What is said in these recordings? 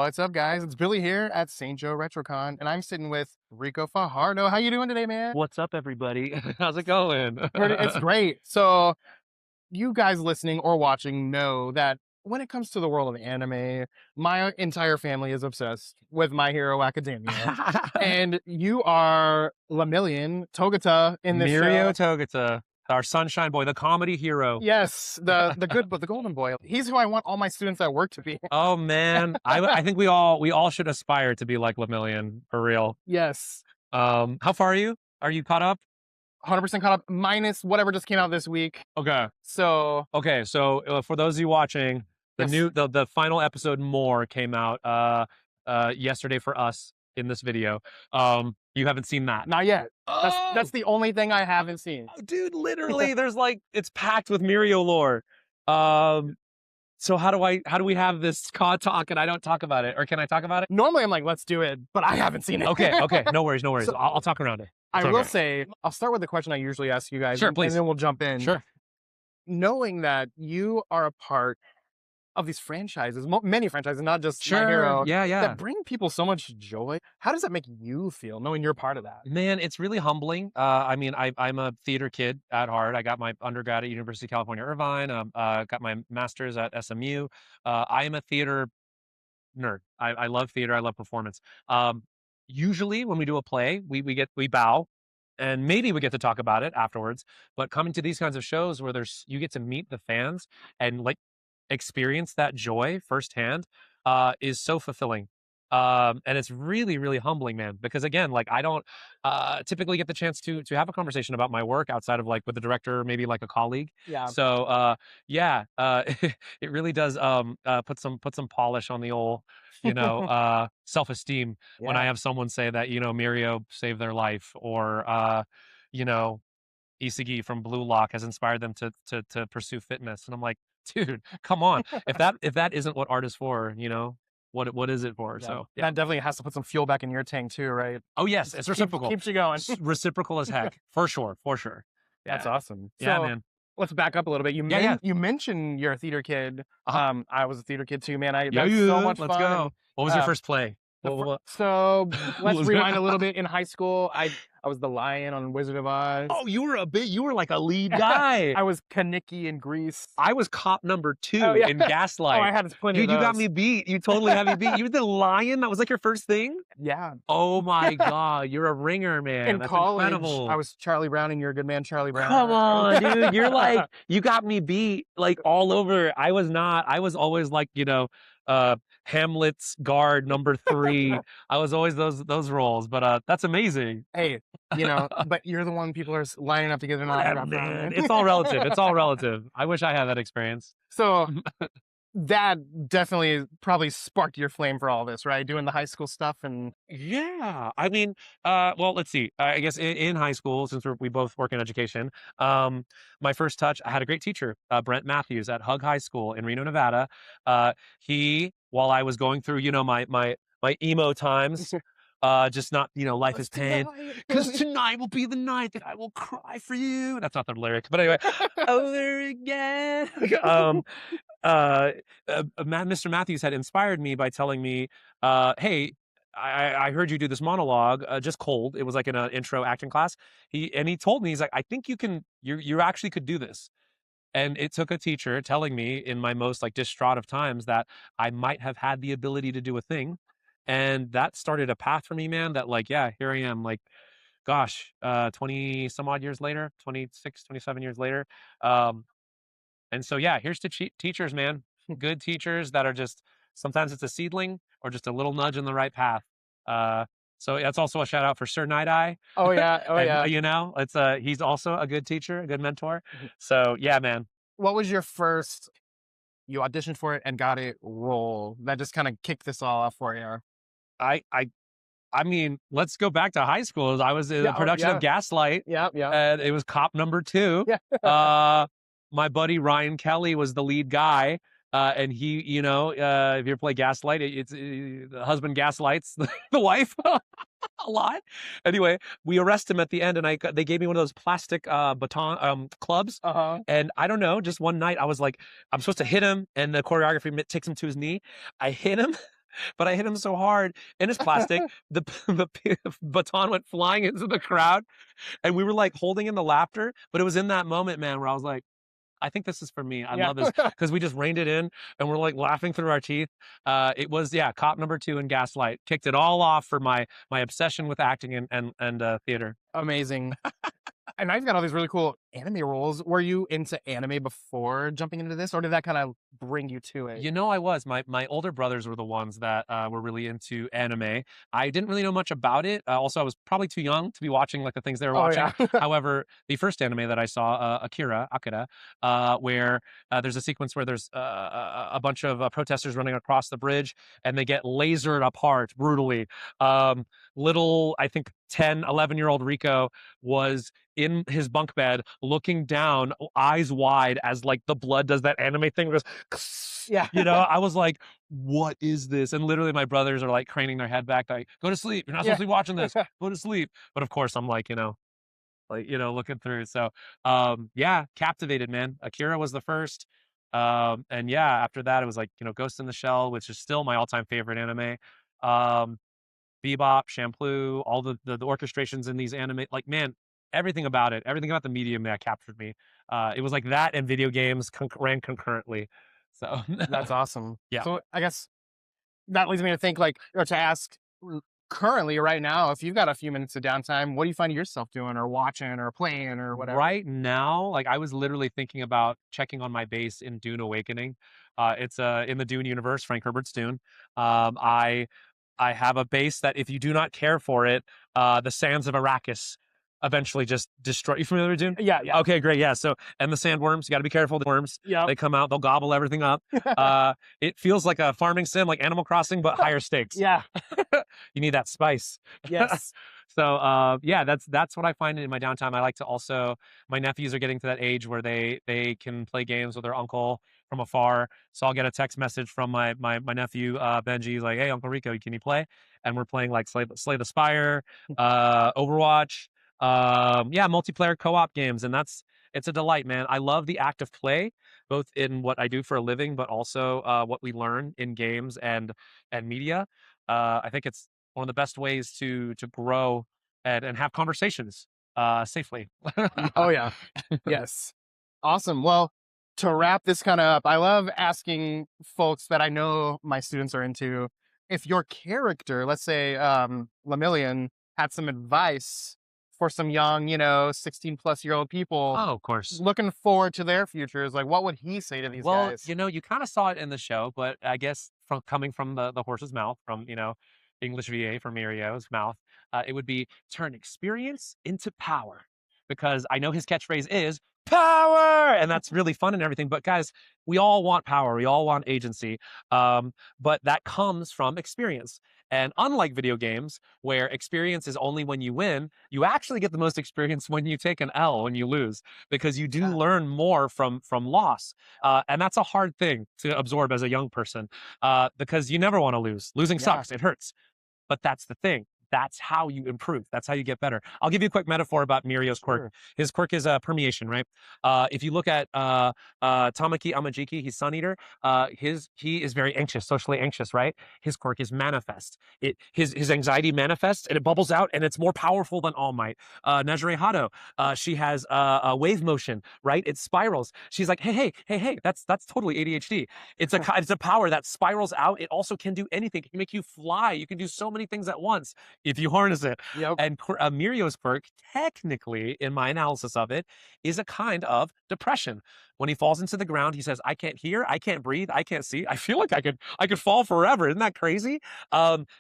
What's up, guys? It's Billy here at St. Joe RetroCon, and I'm sitting with Ricco Fajardo. How you doing today, man? What's up, everybody? How's it going? It's great. So, you guys listening or watching know that when it comes to the world of anime, my entire family is obsessed with My Hero Academia. And you are Lemillion Togata in this Mirio show. Togata, our sunshine boy, the comedy hero. Yes, the good but the golden boy. He's who I want all my students at work to be. Oh man, I think we all should aspire to be like Lemillion for real. Yes. How far are you? Are you caught up? 100% caught up, minus whatever just came out this week. Okay. So For those of you watching, yes. the final episode more came out yesterday for us in this video. You haven't seen that. Not yet. Oh, That's the only thing I haven't seen. dude, literally, there's like it's packed with Mirio lore. So how do we have this COD talk and I don't talk about it, or can I talk about it? Normally I'm like, let's do it, but I haven't seen it. Okay, no worries. So- I'll talk around it. I It's will okay. say, I'll start with the question I usually ask you guys. Sure, and please. then we'll jump in. Sure. Knowing that you are a part of these franchises, many franchises, not just My Hero, Yeah. that bring people so much joy. How does that make you feel, knowing you're part of that? Man, it's really humbling. I mean, I'm a theater kid at heart. I got my undergrad at University of California, Irvine. Got my master's at SMU. I am a theater nerd. I love theater. I love performance. Usually when we do a play, we bow and maybe we get to talk about it afterwards. But coming to these kinds of shows where you get to meet the fans and like experience that joy firsthand is so fulfilling. And it's really, really humbling, man, because again, like I don't typically get the chance to have a conversation about my work outside of like with the director, maybe like a colleague. Yeah. So it really does put some polish on the old, self-esteem when I have someone say that, Mirio saved their life, or you know, Isagi from Blue Lock has inspired them to pursue fitness. And I'm like, dude, come on. If that isn't what art is for, what is it for? Yeah. So That definitely has to put some fuel back in your tank too, right? Oh yes, it's reciprocal. Keeps you going. Reciprocal as heck. For sure. That's awesome. Yeah, So, man. let's back up a little bit. You mentioned you're a theater kid. I was a theater kid too, man. That's so much fun. Let's go. What was your first play? So let's was rewind that? a little bit. In high school, I was the lion on Wizard of Oz. Oh, you were like a lead guy. I was Kaneki in Grease. I was cop number 2 Oh, yeah. in Gaslight. Oh, I had plenty Dude, of you got those. me beat. You totally had me beat. You were the lion? That was like your first thing? Yeah. Oh my God. You're a ringer, man. In That's college, incredible. I was Charlie Brown, and You're a Good Man, Charlie Brown. Come on, dude. You're like, you got me beat like all over. I was not. I was always like, Hamlet's guard number 3. I was always those roles, but that's amazing. Hey, but you're the one people are lining up to get an autograph Man, from. it's all relative. It's all relative. I wish I had that experience. So that definitely probably sparked your flame for all this, right? Doing the high school stuff and Yeah, I mean, well, let's see. I guess in high school, since we both work in education, my first touch, I had a great teacher, Brent Matthews at Hug High School in Reno, Nevada. While I was going through, my emo times, just not, life is pain. Because tonight will be the night that I will cry for you. That's not the lyric, but anyway, over again. Mr. Matthews had inspired me by telling me, hey, I heard you do this monologue, just cold. It was like in an intro acting class. He told me, he's like, I think you actually could do this. And it took a teacher telling me in my most like distraught of times that I might have had the ability to do a thing. And that started a path for me, man, that like, yeah, here I am, like, gosh, 20 some odd years later, 26, 27 years later. And so, yeah, here's to teachers, man. Good teachers that are just, sometimes it's a seedling or just a little nudge in the right path. So that's also a shout out for Sir Night Eye. Oh yeah. And, it's he's also a good teacher, a good mentor. So yeah, man. What was your first, you auditioned for it and got it role that just kind of kicked this all off for you? I mean, let's go back to high school. I was in the production of Gaslight. Yeah. And it was cop number 2. Yeah. My buddy Ryan Kelly was the lead guy. And he, if you ever play Gaslight, it's the husband gaslights the wife a lot. Anyway, we arrest him at the end, and they gave me one of those plastic baton clubs. And I don't know, just one night I was like, I'm supposed to hit him, and the choreography takes him to his knee. I hit him. but I hit him so hard, and it's plastic. The baton went flying into the crowd, and we were like holding in the laughter. But it was in that moment, man, where I was like, I think this is for me. I Yeah. love this because we just reined it in and we're like laughing through our teeth. It was yeah, cop number two in Gaslight kicked it all off for my obsession with acting and theater. Amazing. And now you've got all these really cool anime roles. Were you into anime before jumping into this, or did that kind of bring you to it? You know, I was. My older brothers were the ones that were really into anime. I didn't really know much about it. Also, I was probably too young to be watching like the things they were Oh watching. yeah. However, the first anime that I saw, Akira, where there's a sequence where there's a bunch of protesters running across the bridge and they get lasered apart brutally. Um, little, I think 10, 11-year-old Rico was in his bunk bed looking down, eyes wide as like the blood does that anime thing goes Yeah. you know, I was like, what is this? And literally my brothers are like craning their head back, like, go to sleep. You're not supposed Yeah. to be watching this. Go to sleep. But of course I'm like, looking through. So yeah, captivated, man. Akira was the first. And yeah, after that it was like, Ghost in the Shell, which is still my all-time favorite anime. Um, Bebop, Shampoo, all the orchestrations in these anime, like man, everything about the medium that captured me. It was like that and video games ran concurrently. So That's awesome. yeah. So I guess that leads me to think like, or to ask currently right now, if you've got a few minutes of downtime, what do you find yourself doing or watching or playing or whatever? Right now, like I was literally thinking about checking on my base in Dune Awakening. It's in the Dune universe, Frank Herbert's Dune. I have a base that if you do not care for it, the sands of Arrakis eventually just destroy. You familiar with Dune? Yeah, yeah. Okay, great. Yeah. So, and the sandworms, you got to be careful. The worms, Yep. they come out, they'll gobble everything up. It feels like a farming sim, like Animal Crossing, but higher stakes. Yeah. You need that spice. Yes. So yeah, that's what I find in my downtime. I like to also my nephews are getting to that age where they can play games with their uncle from afar. So I'll get a text message from my nephew Benji. He's like, "Hey, Uncle Rico, can you play?" And we're playing like Slay the Spire, Overwatch, yeah, multiplayer co-op games, and it's a delight, man. I love the act of play, both in what I do for a living, but also what we learn in games and media. I think it's one of the best ways to grow and have conversations safely. Oh yeah. Yes. Awesome. Well, to wrap this kind of up, I love asking folks that I know my students are into if your character, let's say Lemillion, had some advice for some young, 16 plus year old people Oh, of course. looking forward to their futures, like what would he say to these Well, guys? you kind of saw it in the show, but I guess from coming from the horse's mouth, from English VA from Mirio's mouth, it would be turn experience into power, because I know his catchphrase is power, and that's really fun and everything. But guys, we all want power, we all want agency, but that comes from experience. And unlike video games, where experience is only when you win, you actually get the most experience when you take an L, when you lose, because you do Yeah. learn more from loss. And that's a hard thing to absorb as a young person, because you never want to lose. Losing Yeah. sucks, it hurts. But that's the thing. That's how you improve. That's how you get better. I'll give you a quick metaphor about Mirio's quirk. Sure. His quirk is permeation, right? If you look at Tamaki Amajiki, he's Sun Eater. He is very anxious, socially anxious, right? His quirk is manifest. His anxiety manifests and it bubbles out and it's more powerful than All Might. Nejire Hado, she has a wave motion, right? It spirals. She's like, hey, that's totally ADHD. It's a power that spirals out. It also can do anything. It can make you fly. You can do so many things at once if you harness it. Yep. And Mirio's quirk, technically, in my analysis of it, is a kind of depression. When he falls into the ground, he says, "I can't hear, I can't breathe, I can't see. I feel like I could fall forever." Isn't that crazy?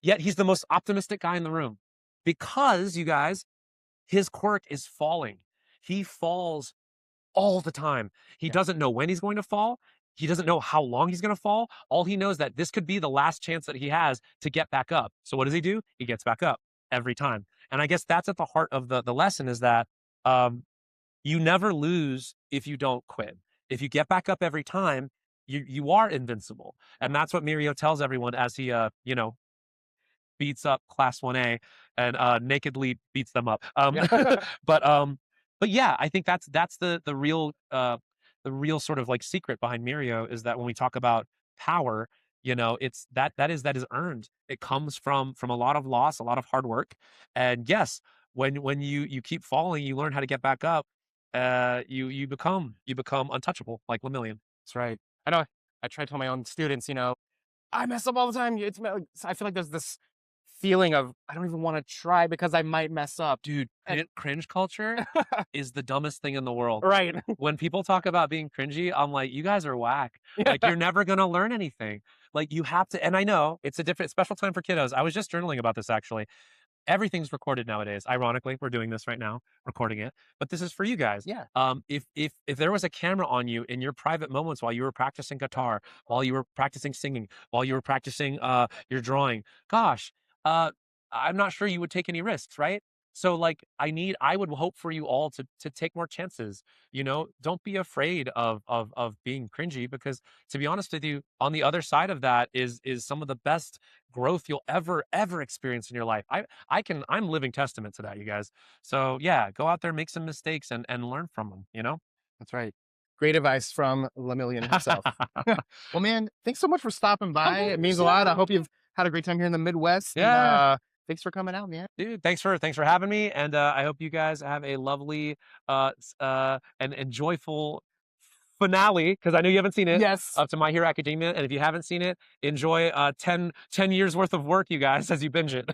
Yet he's the most optimistic guy in the room because you guys, his quirk is falling. He falls all the time. He Yeah. doesn't know when he's going to fall. He doesn't know how long he's going to fall. All he knows that this could be the last chance that he has to get back up. So what does he do? He gets back up every time. And I guess that's at the heart of the lesson is that um, you never lose if you don't quit. If you get back up every time, you are invincible. And that's what Mirio tells everyone as he beats up Class 1A and nakedly beats them up. Yeah. But but yeah, I think that's the real sort of like secret behind Mirio is that when we talk about power, You know, it's that is earned. It comes from a lot of loss, a lot of hard work. And yes, when you keep falling, you learn how to get back up. You become untouchable, like Lemillion. That's right. I know I try to tell my own students, I mess up all the time. I feel like there's this feeling of I don't even want to try because I might mess up. Dude, And cringe culture is the dumbest thing in the world. right. When people talk about being cringy, I'm like, you guys are whack. Yeah. Like, you're never gonna learn anything. Like, you have to, and I know it's a different special time for kiddos. I was just journaling about this actually. Everything's recorded nowadays. Ironically, we're doing this right now, recording it. But this is for you guys. Yeah. If there was a camera on you in your private moments while you were practicing guitar, while you were practicing singing, while you were practicing your drawing, gosh, uh, I'm not sure you would take any risks, right? So like I would hope for you all to take more chances. You know, don't be afraid of being cringy, because to be honest with you, on the other side of that is some of the best growth you'll ever experience in your life. I'm living testament to that, you guys. So yeah, go out there, make some mistakes, and learn from them, you know? That's right. Great advice from Lemillion himself. Well, man, thanks so much for stopping by. It means a lot. I hope you've had a great time here in the Midwest. And Yeah, thanks for coming out, man. dude. Thanks for having me, and I hope you guys have a lovely and joyful finale, because I know you haven't seen it, Yes. up to My Hero Academia. And if you haven't seen it, enjoy 10 years worth of work, you guys, as you binge it.